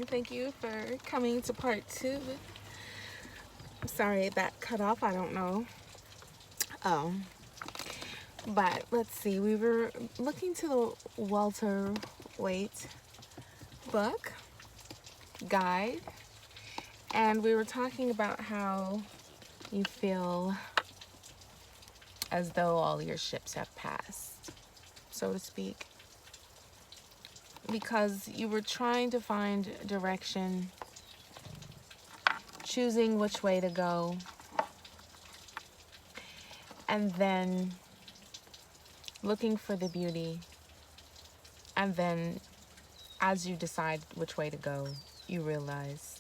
Thank you for coming to part 2. I'm sorry that cut off, I don't know. But let's see, we were looking to the Walter Waite book guide, and we were talking about how you feel as though all your ships have passed, so to speak, because you were trying to find direction, choosing which way to go, and then looking for the beauty, and then as you decide which way to go, you realize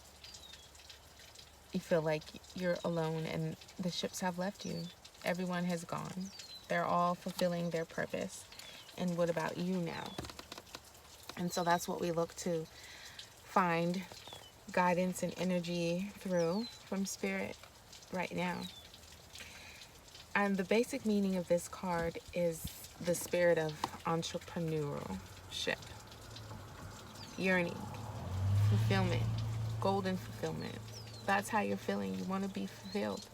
you feel like you're alone and the ships have left you. Everyone has gone. They're all fulfilling their purpose. And what about you now? And so that's what we look to find guidance and energy through from Spirit right now. And the basic meaning of this card is the spirit of entrepreneurship, yearning, fulfillment, golden fulfillment. That's how you're feeling. You want to be fulfilled.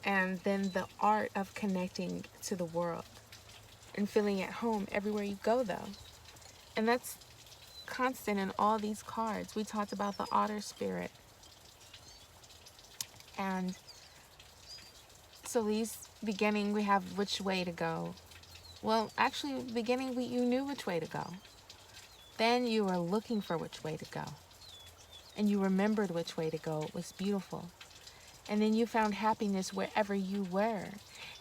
And then the art of connecting to the world and feeling at home everywhere you go, though. And that's constant in all these cards. We talked about the otter spirit. And so these beginning, we have which way to go. Well, actually, beginning, you knew which way to go. Then you were looking for which way to go. And you remembered which way to go. It was beautiful. And then you found happiness wherever you were.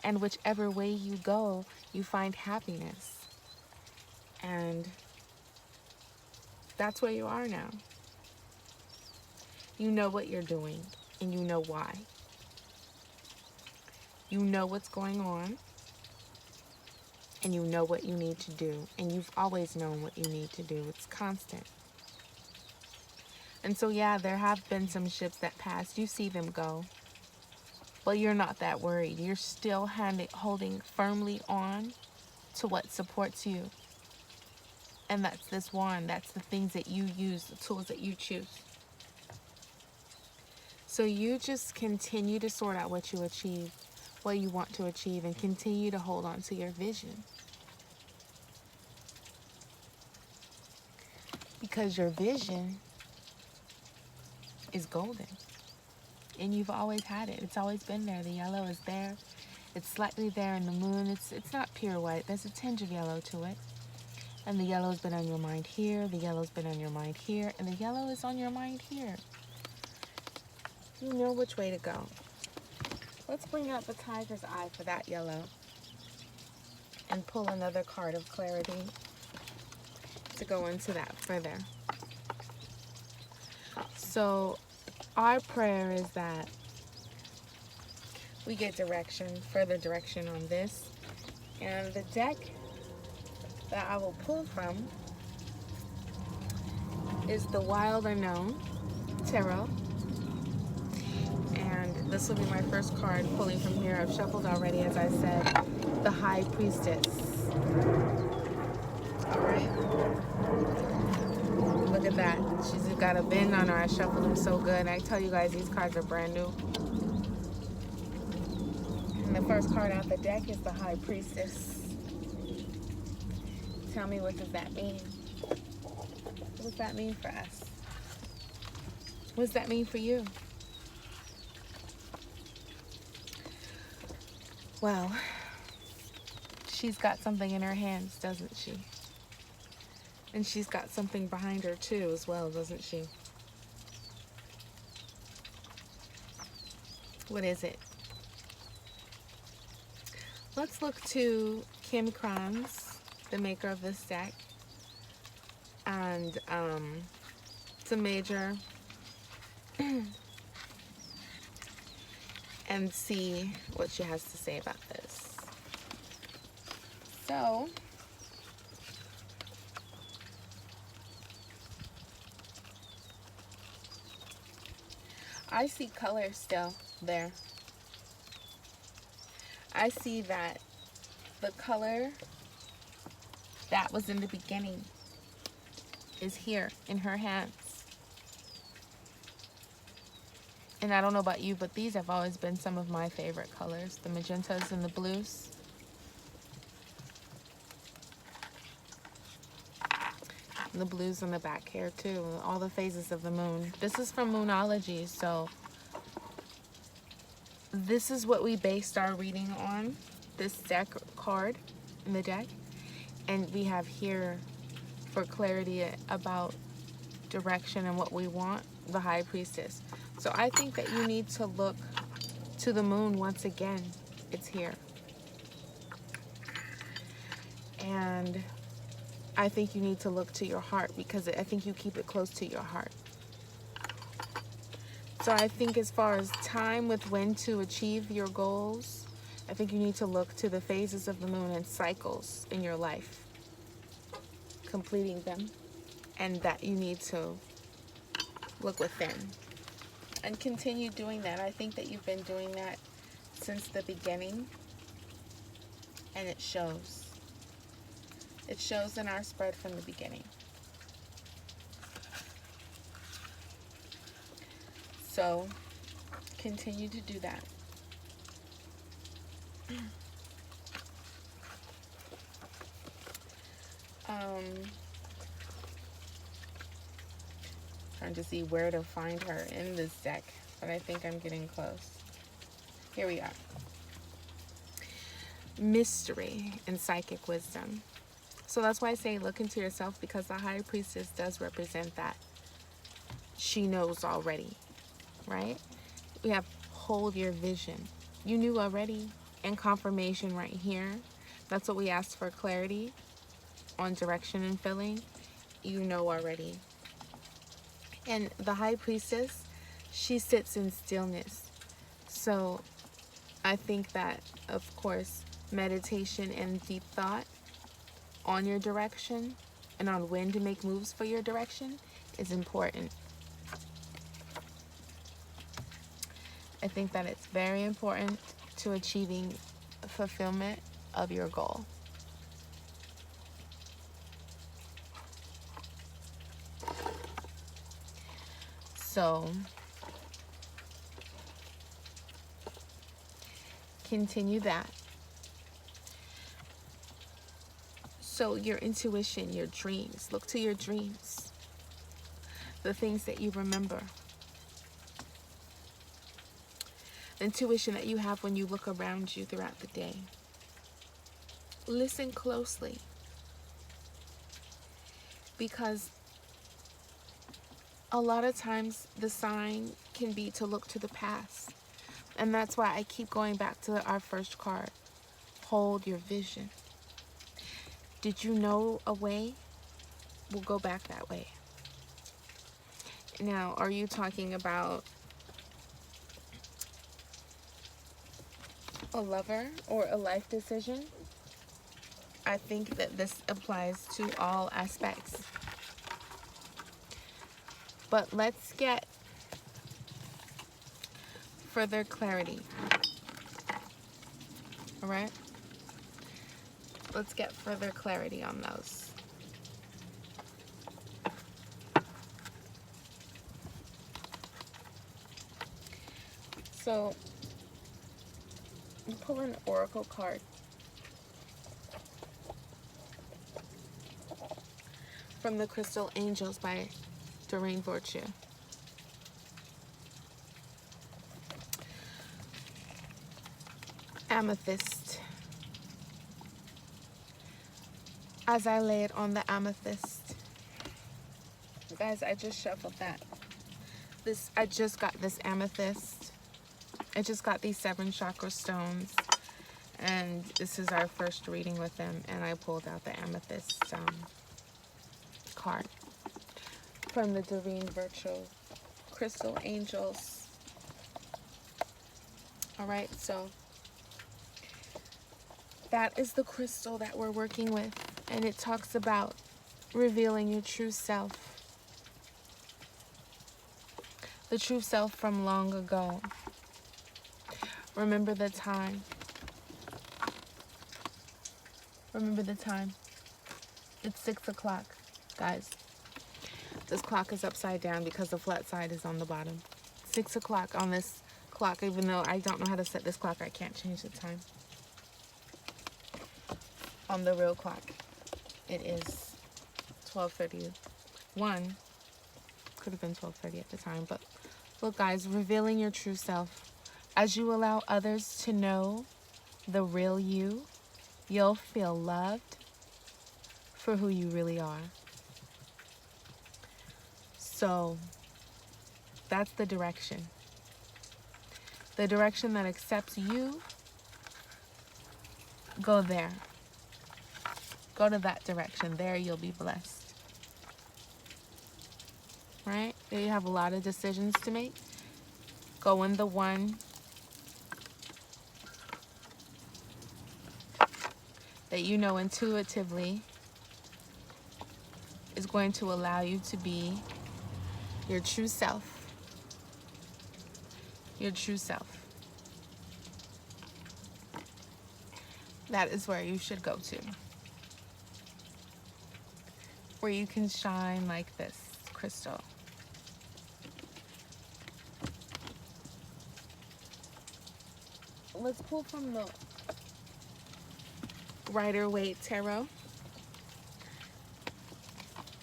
And whichever way you go, you find happiness. And that's where you are now. You know what you're doing, and you know why. You know what's going on, and you know what you need to do. And you've always known what you need to do. It's constant. And so, yeah, there have been some ships that passed. You see them go. But you're not that worried. You're still holding firmly on to what supports you. And that's this wand. That's the things that you use, the tools that you choose. So you just continue to sort out what you want to achieve, and continue to hold on to your vision. Because your vision is golden. And you've always had it. It's always been there. The yellow is there. It's slightly there in the moon. It's not pure white. There's a tinge of yellow to it. And the yellow's been on your mind here. The yellow's been on your mind here. And the yellow is on your mind here. You know which way to go. Let's bring out the tiger's eye for that yellow. And pull another card of clarity to go into that further. So our prayer is that we get direction, further direction on this. And the deck that I will pull from is the Wild Unknown Tarot. And this will be my first card pulling from here. I've shuffled already, as I said, the High Priestess. Alright? Look at that. She's got a bend on her. I shuffled them so good. I tell you guys, these cards are brand new. And the first card out the deck is the High Priestess. Tell me, what does that mean? What does that mean for us? What does that mean for you? Well, she's got something in her hands, doesn't she? And she's got something behind her too as well, doesn't she? What is it? Let's look to Kim Kranz, the maker of this deck, and it's a major, and see what she has to say about this. So, I see color still there. I see that the color that was in the beginning is here in her hands. And I don't know about you, but these have always been some of my favorite colors. The magentas and the blues. And the blues on the back here too. All the phases of the moon. This is from Moonology, so this is what we based our reading on. This deck card in the deck. And we have here, for clarity about direction and what we want, the High Priestess. So I think that you need to look to the moon once again. It's here. And I think you need to look to your heart, because I think you keep it close to your heart. So I think as far as time with when to achieve your goals, I think you need to look to the phases of the moon and cycles in your life, completing them, and that you need to look within and continue doing that. I think that you've been doing that since the beginning, and it shows. It shows in our spread from the beginning. So continue to do that. Trying to see where to find her in this deck, but I think I'm getting close. Here we are. Mystery and psychic wisdom. So that's why I say look into yourself, because the High Priestess does represent that. She knows already, right? We have hold your vision. You knew already, and confirmation right here. That's what we asked for, clarity on direction and filling. You know already. And the High Priestess, she sits in stillness. So I think that, of course, meditation and deep thought on your direction and on when to make moves for your direction is important. I think that it's very important to achieving fulfillment of your goal. So continue that. So your intuition, your dreams, look to your dreams, the things that you remember, the intuition that you have when you look around you throughout the day. Listen closely, because a lot of times the sign can be to look to the past. And that's why I keep going back to our first card. Hold your vision. Did you know a way? We'll go back that way. Now, are you talking about a lover or a life decision? I think that this applies to all aspects. But let's get further clarity. All right? Let's get further clarity on those. So, pull an oracle card from the Crystal Angels by Doreen Virtue. Amethyst. As I lay it on the amethyst. Guys, I just shuffled that. I just got this amethyst. I just got these 7 chakra stones. And this is our first reading with them. And I pulled out the amethyst card from the Doreen Virtue Crystal Angels. Alright, so that is the crystal that we're working with. And it talks about revealing your true self. The true self from long ago. Remember the time. Remember the time. It's 6 o'clock, guys. This clock is upside down because the flat side is on the bottom. 6 o'clock on this clock. Even though I don't know how to set this clock, I can't change the time. On the real clock, it is 12:31. Could have been 12:30 at the time, but look, guys, revealing your true self. As you allow others to know the real you, you'll feel loved for who you really are. So that's the direction. The direction that accepts you, go there. Go to that direction. There you'll be blessed. Right? There you have a lot of decisions to make. Go in the one that you know intuitively is going to allow you to be your true self. Your true self. That is where you should go to. Where you can shine like this crystal. Let's pull from the Rider-Waite Tarot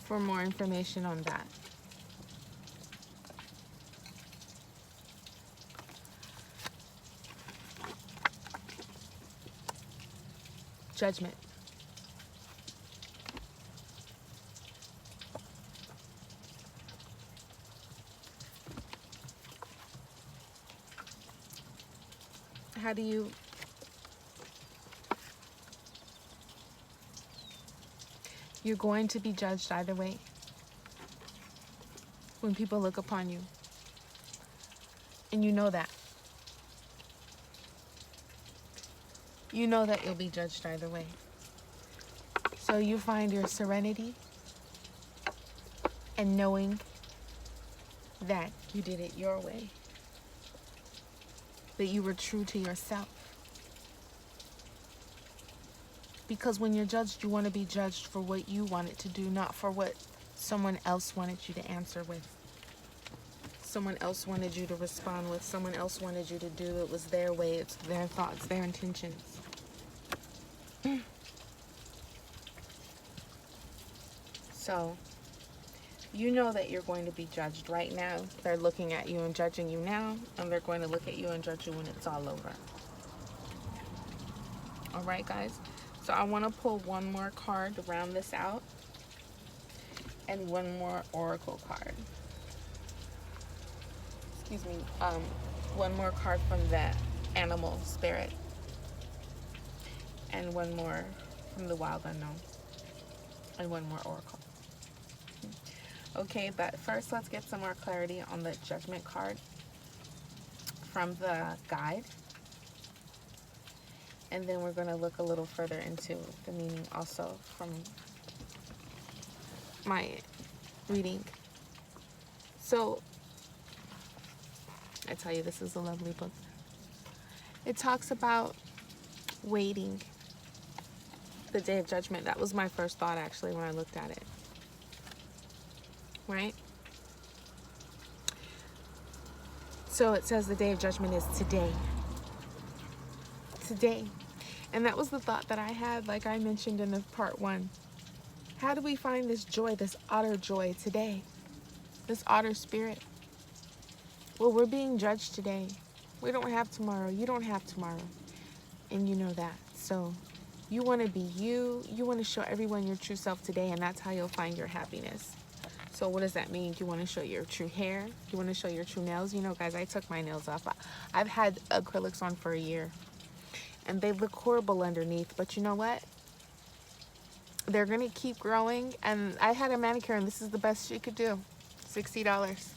for more information on that. Judgment. How do you You're going to be judged either way when people look upon you. And you know that. You know that you'll be judged either way. So you find your serenity and knowing that you did it your way. That you were true to yourself. Because when you're judged, you want to be judged for what you wanted to do, not for what someone else wanted you to answer with. Someone else wanted you to respond with. Someone else wanted you to do. It was their way. It's their thoughts, their intentions. So, you know that you're going to be judged right now. They're looking at you and judging you now, and they're going to look at you and judge you when it's all over. All right, guys? So I want to pull one more card to round this out, and one more oracle card. Excuse me. One more card from the animal spirit, and one more from the wild unknown, and one more oracle. Okay, but first let's get some more clarity on the judgment card from the guide. And then we're going to look a little further into the meaning also from my reading. So, I tell you, this is a lovely book. It talks about waiting the day of judgment. That was my first thought, actually, when I looked at it. Right? So it says the day of judgment is today. Today. And that was the thought that I had, like I mentioned in the part 1. How do we find this joy, this otter joy today? This otter spirit? Well, we're being judged today. We don't have tomorrow. You don't have tomorrow. And you know that. So you want to be you. You want to show everyone your true self today, and that's how you'll find your happiness. So what does that mean? You want to show your true hair? You want to show your true nails? You know, guys, I took my nails off. I've had acrylics on for a year. And they look horrible underneath. But you know what? They're going to keep growing. And I had a manicure, and this is the best she could do. $60.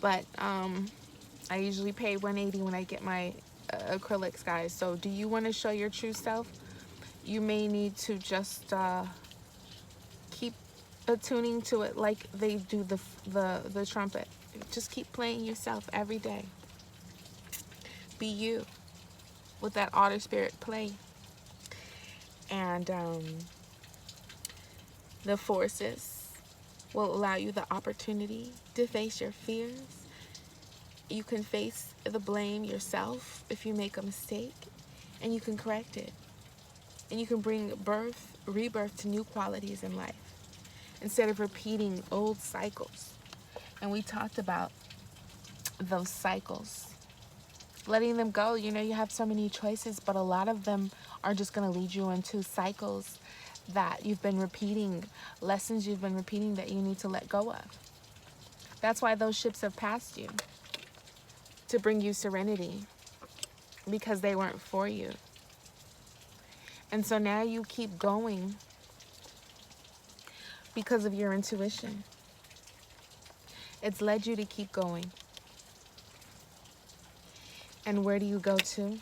But I usually pay $180 when I get my acrylics, guys. So do you want to show your true self? You may need to just keep attuning to it like they do the trumpet. Just keep playing yourself every day. Be you with that otter spirit. Play. And the forces will allow you the opportunity to face your fears. You can face the blame yourself if you make a mistake, and you can correct it. And you can bring rebirth to new qualities in life instead of repeating old cycles. And we talked about those cycles, letting them go. You know, you have so many choices, but a lot of them are just going to lead you into cycles that you've been repeating, lessons you've been repeating that you need to let go of. That's why those ships have passed you, to bring you serenity, because they weren't for you. And so now you keep going because of your intuition. It's led you to keep going. And where do you go to?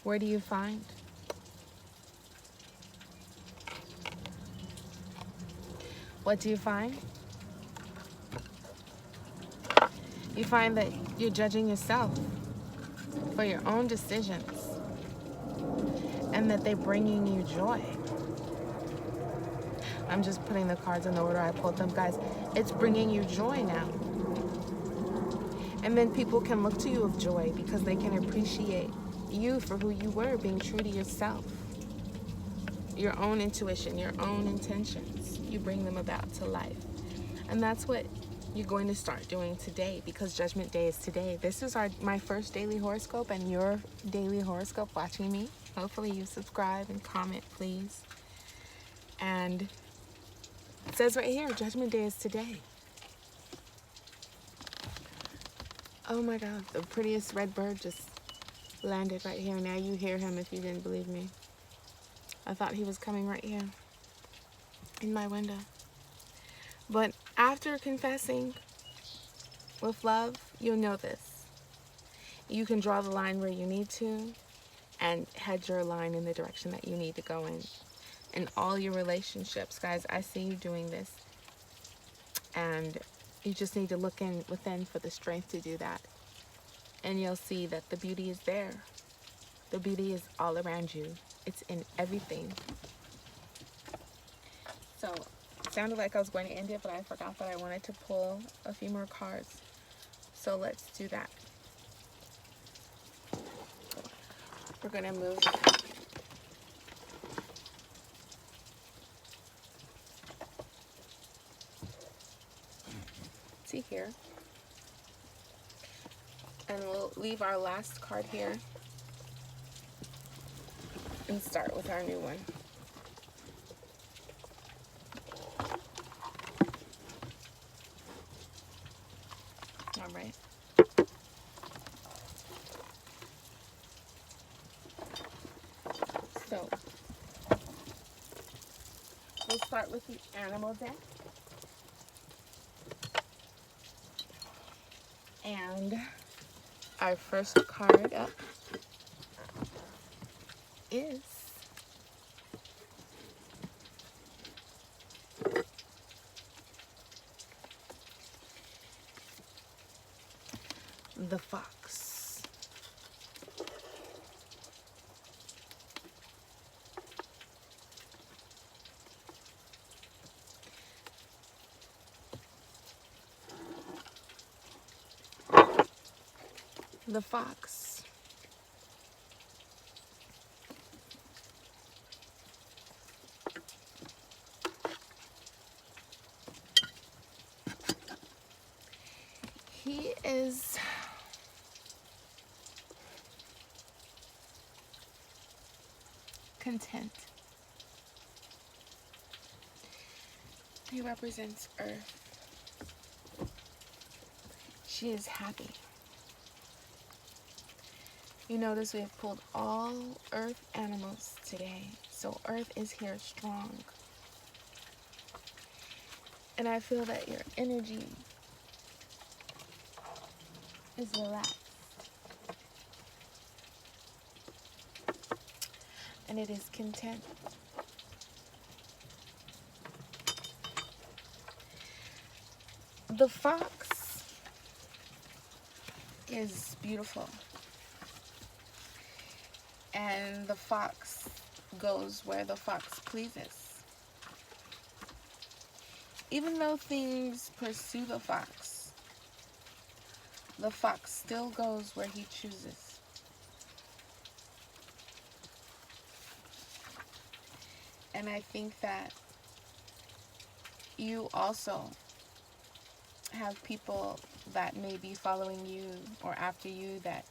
Where do you find? What do you find? You find that you're judging yourself for your own decisions, and that they're bringing you joy. I'm just putting the cards in the order I pulled them, guys. It's bringing you joy now. And then people can look to you with joy because they can appreciate you for who you were, being true to yourself, your own intuition, your own intentions. You bring them about to life. And that's what you're going to start doing today, because Judgment Day is today. This is my first daily horoscope and your daily horoscope watching me. Hopefully you subscribe and comment, please. And it says right here, Judgment Day is today. Oh my God, the prettiest red bird just landed right here. Now you hear him if you didn't believe me. I thought he was coming right here in my window. But after confessing with love, you'll know this. You can draw the line where you need to and head your line in the direction that you need to go in all your relationships. Guys, I see you doing this. And you just need to look within for the strength to do that. And you'll see that the beauty is there. The beauty is all around you. It's in everything. So, it sounded like I was going to end it, but I forgot that I wanted to pull a few more cards. So let's do that. We're going to move. See here. And we'll leave our last card here and start with our new one. All right. So, we'll start with the animal deck. And our first card up is the fox. The fox. He is content. He represents Earth. She is happy. You notice we have pulled all Earth animals today. So Earth is here strong. And I feel that your energy is relaxed. And it is content. The fox is beautiful. And the fox goes where the fox pleases. Even though things pursue the fox still goes where he chooses. And I think that you also have people that may be following you or after you that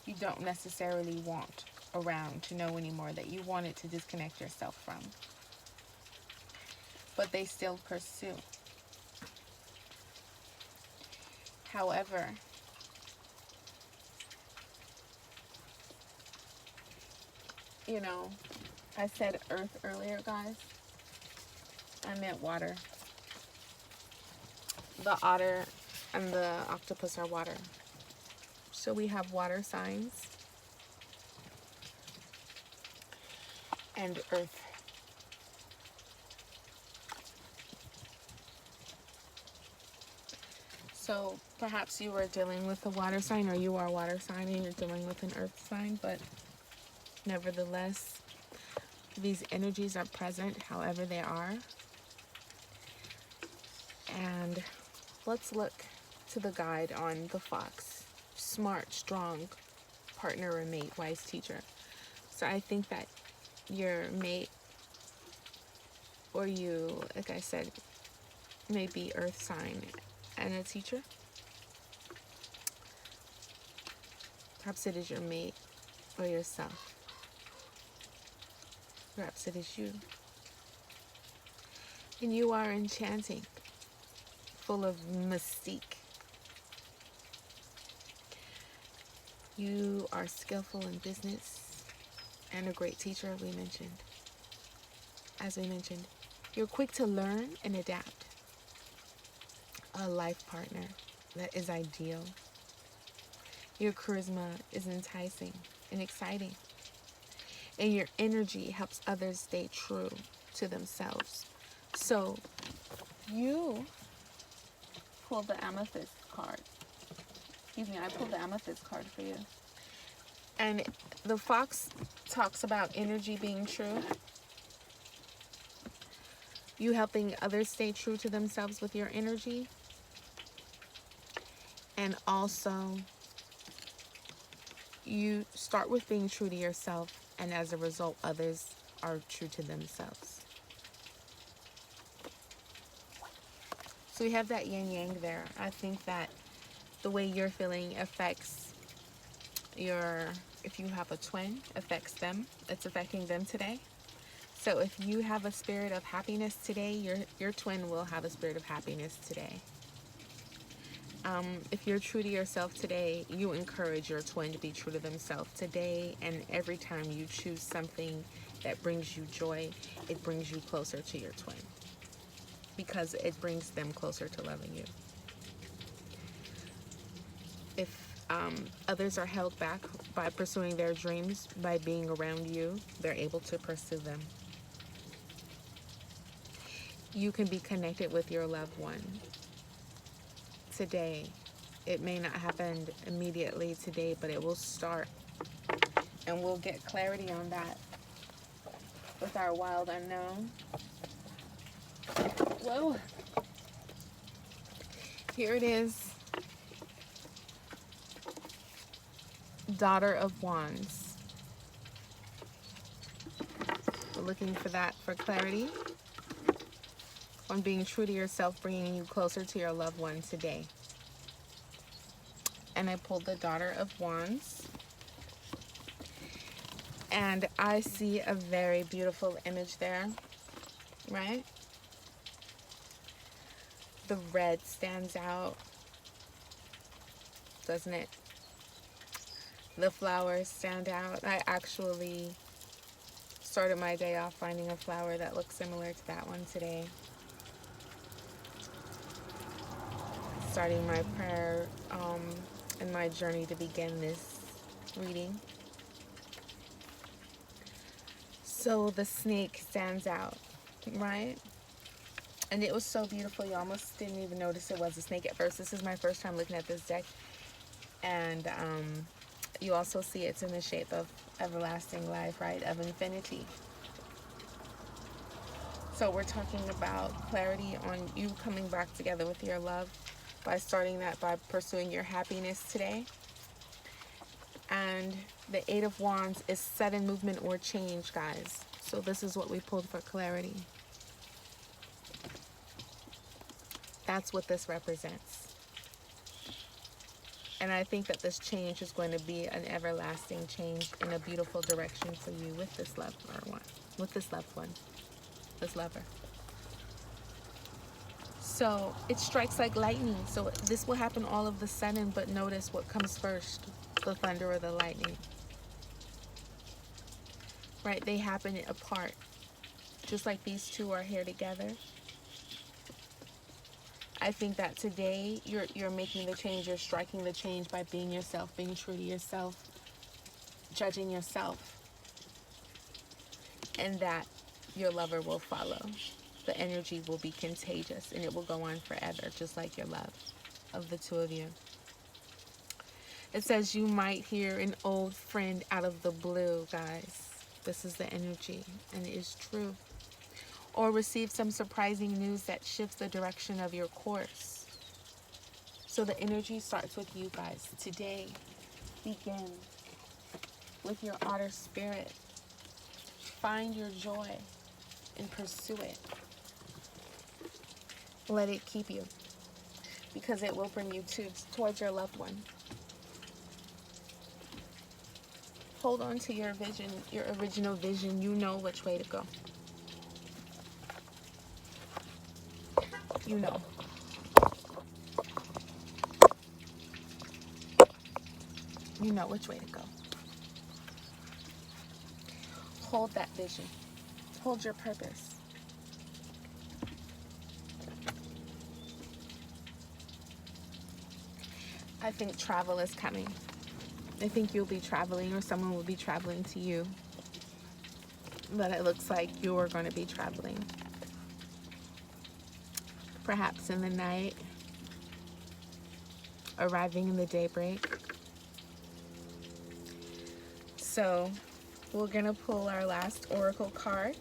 you don't necessarily want around to know anymore, that you wanted to disconnect yourself from. But they still pursue. However, you know, I said earth earlier, guys. I meant water. The otter and the octopus are water. So we have water signs and earth. So perhaps you are dealing with a water sign, or you are a water sign and you're dealing with an earth sign, but nevertheless, these energies are present however they are. And let's look to the guide on the fox. Smart, strong, partner or mate, wise teacher. So I think that your mate or you, like I said, may be earth sign and a teacher. Perhaps it is your mate or yourself. Perhaps it is you. And you are enchanting, full of mystique. You are skillful in business and a great teacher, as we mentioned. You're quick to learn and adapt. A life partner that is ideal. Your charisma is enticing and exciting. And your energy helps others stay true to themselves. So you pulled the amethyst card. Excuse me, I pulled the amethyst card for you. And the fox talks about energy being true. You helping others stay true to themselves with your energy. And also, you start with being true to yourself, and as a result, others are true to themselves. So we have that yin-yang there. I think that the way you're feeling affects if you have a twin, affects them. It's affecting them today. So if you have a spirit of happiness today, your twin will have a spirit of happiness today. If you're true to yourself today, you encourage your twin to be true to themselves today. And every time you choose something that brings you joy, it brings you closer to your twin, because it brings them closer to loving you. If others are held back by pursuing their dreams, by being around you, they're able to pursue them. You can be connected with your loved one today. It may not happen immediately today, but it will start. And we'll get clarity on that with our wild unknown. Whoa. Here it is. Daughter of Wands. We're looking for that for clarity on being true to yourself, bringing you closer to your loved one today. And I pulled the Daughter of Wands. And I see a very beautiful image there, right? The red stands out, doesn't it? The flowers stand out. I actually started my day off finding a flower that looks similar to that one today. Starting my prayer and my journey to begin this reading. So the snake stands out, right? And it was so beautiful, you almost didn't even notice it was a snake at first. This is my first time looking at this deck. And you also see it's in the shape of everlasting life, right? Of infinity. So we're talking about clarity on you coming back together with your love by starting that by pursuing your happiness today. And the Eight of Wands is sudden movement or change, guys. So this is what we pulled for clarity. That's what this represents. And I think that this change is going to be an everlasting change in a beautiful direction for you with this loved one, this lover. So it strikes like lightning. So this will happen all of the sudden, but notice what comes first, the thunder or the lightning. Right? They happen apart. Just like these two are here together. I think that today you're making the change, you're striking the change by being yourself, being true to yourself, judging yourself, and that your lover will follow. The energy will be contagious and it will go on forever, just like your love of the two of you. It says you might hear an old friend out of the blue, guys. This is the energy, and it is true. Or receive some surprising news that shifts the direction of your course. So the energy starts with you guys. Today, begin with your outer spirit. Find your joy and pursue it. Let it keep you, because it will bring you towards your loved one. Hold on to your vision, your original vision. You know which way to go. You know. You know which way to go. Hold that vision. Hold your purpose. I think travel is coming. I think you'll be traveling, or someone will be traveling to you. But it looks like you're going to be traveling. Perhaps in the night, arriving in the daybreak. So we're going to pull our last oracle card.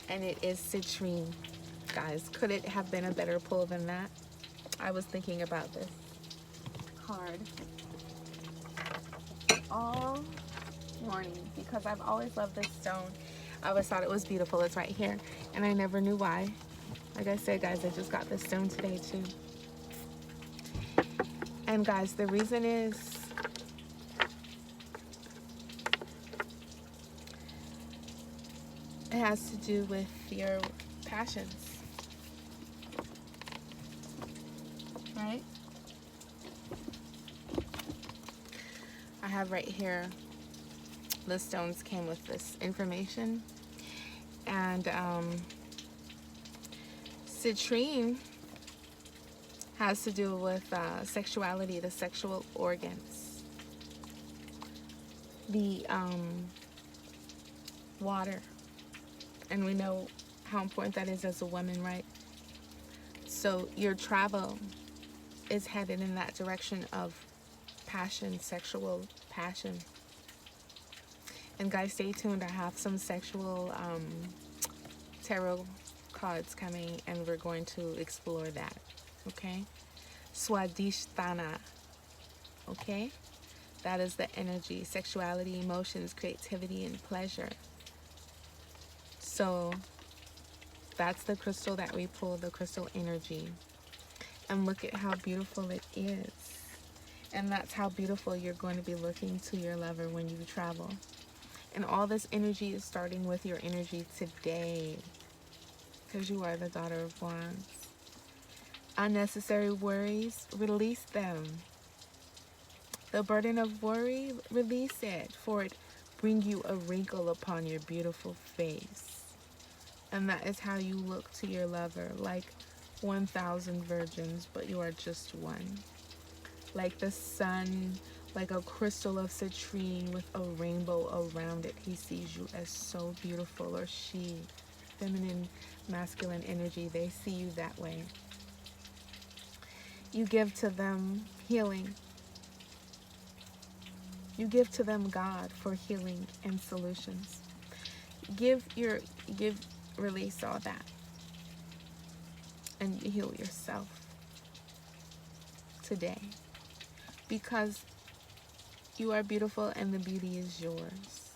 And it is citrine. Guys, could it have been a better pull than that? I was thinking about this card all morning because I've always loved this stone. I always thought it was beautiful. It's right here. And I never knew why. Like I said, guys, I just got this stone today too. And guys, the reason is it has to do with your passions. Right? I have right here, the stones came with this information. And citrine has to do with sexuality, the sexual organs. The water. And we know how important that is as a woman, right? So your travel is headed in that direction of passion, sexual passion. And guys, stay tuned. I have some sexual tarot cards coming, and we're going to explore that. Okay? Swadhisthana. Okay? That is the energy, sexuality, emotions, creativity, and pleasure. So that's the crystal that we pull, the crystal energy. And look at how beautiful it is. And that's how beautiful you're going to be looking to your lover when you travel. And all this energy is starting with your energy today, because you are the daughter of Wands. Unnecessary worries, release them. The burden of worry, release it, for it bring you a wrinkle upon your beautiful face. And that is how you look to your lover, like 1,000 virgins, but you are just one. Like the sun, like a crystal of citrine with a rainbow around it. He sees you as so beautiful, or she, feminine, masculine energy, they see you that way. You give to them healing. You give to them God for healing and solutions. Release all that, and heal yourself today, because you are beautiful and the beauty is yours.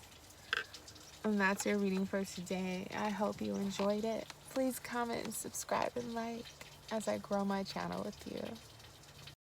And that's your reading for today. I hope you enjoyed it. Please comment and subscribe and like as I grow my channel with you.